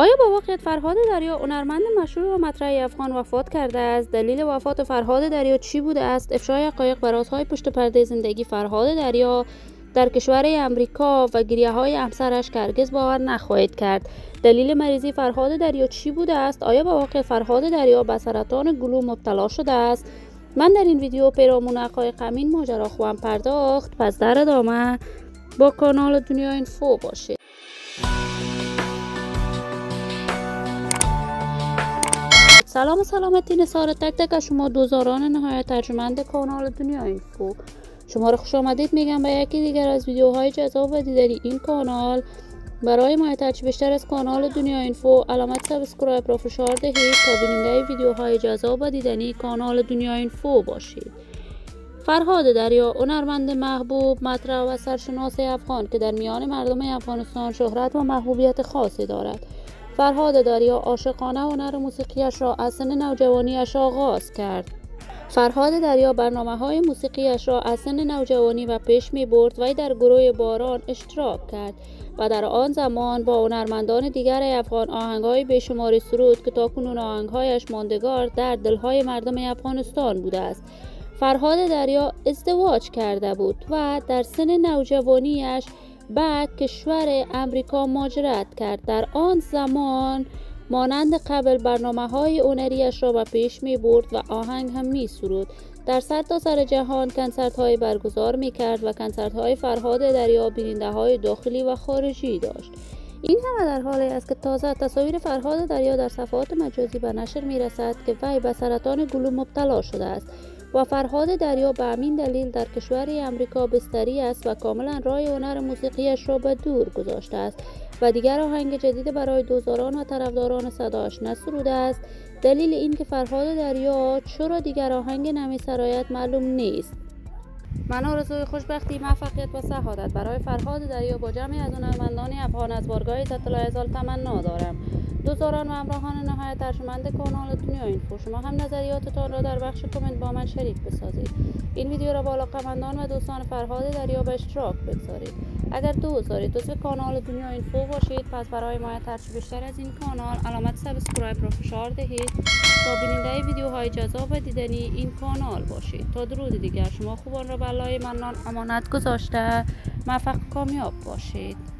آیا با واقعیت فرهاد دریا هنرمند مشهور و مطرح افغان وفات کرده است؟ دلیل وفات فرهاد دریا چی بوده است؟ افشای حقایق و رازهای پشت پرده زندگی فرهاد دریا در کشور امریکا و گریه‌های همسرش که هرگز باور نخواهید کرد. دلیل مریضی فرهاد دریا چی بوده است؟ آیا با واقعیت فرهاد دریا به سرطان گلو مبتلا شده است؟ من در این ویدیو پیرامون حقایق همین ماجرا خواهم پرداخت. پس در ادامه با کانال دنیا اینفو باشید. سلام و سلامتی نثار تک تک از شما دوزاران نهایت ترجمند کانال دنیا اینفو. شما رو خوش آمدید میگم به یکی دیگر از ویدیوهای جذاب و دیدنی این کانال. برای حمایت بیشتر از کانال دنیا اینفو علامت سابسکرایب را فشار دهید تا بیننده ویدیوهای جذاب و دیدنی کانال دنیا اینفو باشید. فرهاد دریا هنرمند محبوب، مطرح و سرشناس افغان که در میان مردم افغانستان شهرت و محبوبیت خاصی دارد. فرهاد دریا عاشقانه هنر موسیقیش را از سن نوجوانیش آغاز کرد. فرهاد دریا برنامه‌های موسیقیش را از سن نوجوانی و پیش می برد و در گروه باران اشتراک کرد و در آن زمان با هنرمندان دیگر افغان آهنگ‌های بیشماری سرود که تاکنون آهنگ‌هایش ماندگار در دل‌های مردم افغانستان بوده است. فرهاد دریا ازدواج کرده بود و در سن نوجوانیش به کشور امریکا مهاجرت کرد. در آن زمان مانند قبل برنامه‌های هنری‌اش را به پیش می برد و آهنگ هم می سرود. در سرتاسر جهان کنسرت‌های برگزار می کرد و کنسرت‌های فرهاد دریا بیننده‌های داخلی و خارجی داشت. این همه در حالی است که تازه تصاویر فرهاد دریا در صفحات مجازی به نشر می رسد که وی به سرطان گلو مبتلا شده است و فرهاد دریا به همین دلیل در کشور امریکا بستری است و کاملا راه هنر موسیقیش را به دور گذاشته است و دیگر آهنگ جدید برای دوزاران و طرفداران صدایش نسروده است. دلیل این که فرهاد دریا چرا دیگر آهنگ نمی سرایت معلوم نیست. من آرزوی خوشبختی، موفقیت و سعادت برای فرهاد دریا با جمعی از هنرمندان افغان از بارگاه عزت العزال تمنا دارم. دوستان و همراهان نهایت ارجمند کانال دنیا اینفو، شما هم نظریاتتان را در بخش کامنت با من شریک بسازید. این ویدیو را با علاقه‌مندان و دوستان فرهاد دریا به اشتراک بگذارید. اگر دوست دارید عضو کانال دنیا اینفو باشید، پس برای حمایت بیشتر از این کانال علامت سابسکرایب را فشار دهید تا بیننده ویدیوهای جذاب و دیدنی این کانال باشید. تا درود دیگر، شما خوبان را به الله منان امانت گذاشته موفق و کامیاب باشید.